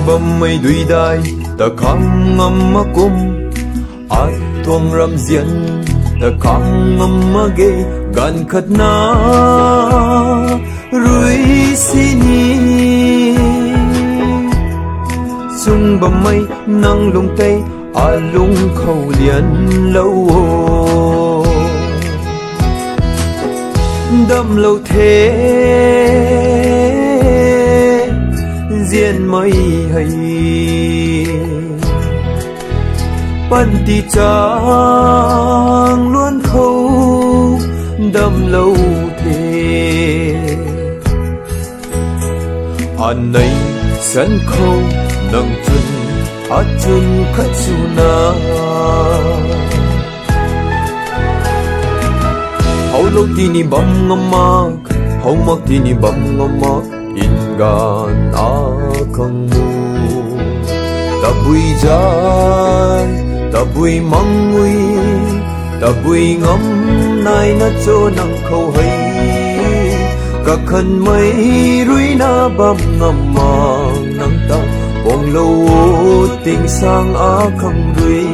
bầm mây đuôi đai ta khang ngâm mà kum ai tuông ram diện ta khang ngâm mà ghê gan khát na rui sini sung bầm mây nang lung tây a lung khâu liền lâu đâm lâu thế diện mây hay bận đi trang luôn khâu đâm lâu thế anh này sân khâu nâng chân hát chân khát su na hậu lâu tini bam ngamak hậu mak tini bam ngamak ingan akang mu ta bui jai ta bui mangui ta bui ngắm nai na cho nang khâu hay cả khăn mây rui na bam ngam mang nang ta bong lâu tình sang akang rui